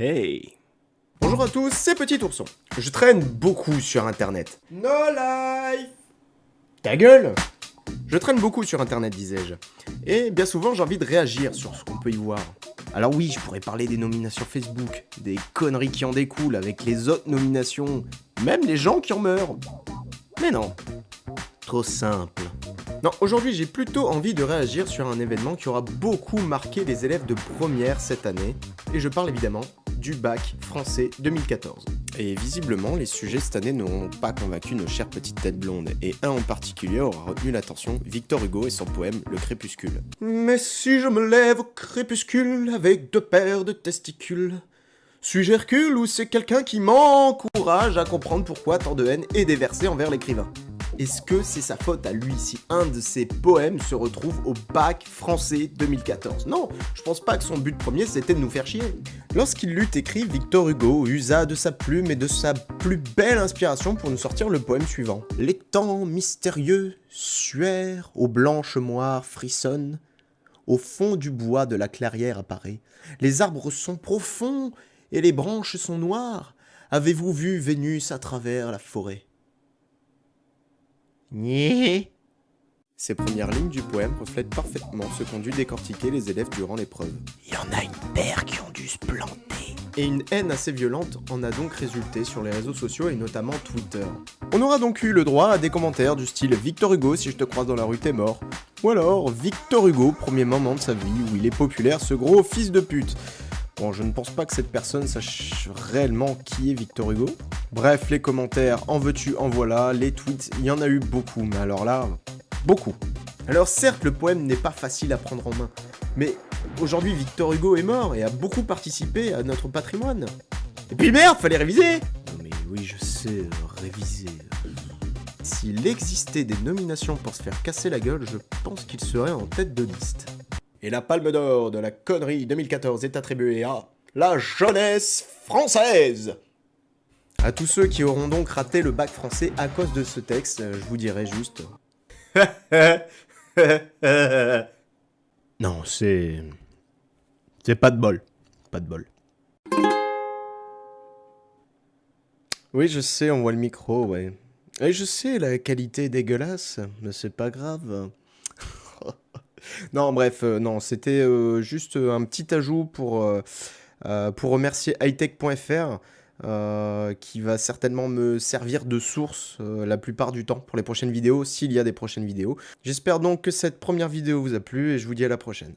Hey. Bonjour à tous, c'est Petit Ourson. Je traîne beaucoup sur internet. No life. Ta gueule. Je traîne beaucoup sur internet, disais-je. Et bien souvent, j'ai envie de réagir sur ce qu'on peut y voir. Alors oui, je pourrais parler des nominations Facebook, des conneries qui en découlent avec les autres nominations, même les gens qui en meurent. Mais non. Trop simple. Non, aujourd'hui j'ai plutôt envie de réagir sur un événement qui aura beaucoup marqué les élèves de première cette année, et je parle évidemment du bac français 2014. Et visiblement, les sujets cette année n'auront pas convaincu nos chères petites têtes blondes, et un en particulier aura retenu l'attention, Victor Hugo et son poème Le Crépuscule. Mais si je me lève au crépuscule avec 2 paires de testicules, suis-je Hercule ou c'est quelqu'un qui m'encourage à comprendre pourquoi tant de haine est déversée envers l'écrivain? Est-ce que c'est sa faute à lui si un de ses poèmes se retrouve au bac français 2014? Non, je pense pas que son but premier c'était de nous faire chier. Lorsqu'il l'eut écrit, Victor Hugo usa de sa plume et de sa plus belle inspiration pour nous sortir le poème suivant. Les temps mystérieux suèrent, aux blanches moires frissonnent, au fond du bois de la clairière apparaît. Les arbres sont profonds et les branches sont noires. Avez-vous vu Vénus à travers la forêt? Ces premières lignes du poème reflètent parfaitement ce qu'ont dû décortiquer les élèves durant l'épreuve. Il y en a une paire qui ont dû se planter. Et une haine assez violente en a donc résulté sur les réseaux sociaux et notamment Twitter. On aura donc eu le droit à des commentaires du style « Victor Hugo, si je te croise dans la rue, t'es mort ». Ou alors « Victor Hugo, premier moment de sa vie où il est populaire, ce gros fils de pute ». Bon, je ne pense pas que cette personne sache réellement qui est Victor Hugo. Bref, les commentaires, en veux-tu, en voilà, les tweets, il y en a eu beaucoup, mais alors là, beaucoup. Alors certes, le poème n'est pas facile à prendre en main, mais aujourd'hui Victor Hugo est mort et a beaucoup participé à notre patrimoine. Et puis merde, fallait réviser! Non mais oui, je sais, réviser. S'il existait des nominations pour se faire casser la gueule, je pense qu'il serait en tête de liste. Et la palme d'or de la connerie 2014 est attribuée à la jeunesse française. À tous ceux qui auront donc raté le bac français à cause de ce texte, je vous dirais juste... non, c'est pas de bol. Pas de bol. Oui, je sais, on voit le micro, ouais. Et je sais, la qualité est dégueulasse, mais c'est pas grave. Non, bref, non, c'était juste un petit ajout pour remercier hightech.fr qui va certainement me servir de source la plupart du temps pour les prochaines vidéos, s'il y a des prochaines vidéos. J'espère donc que cette première vidéo vous a plu et je vous dis à la prochaine.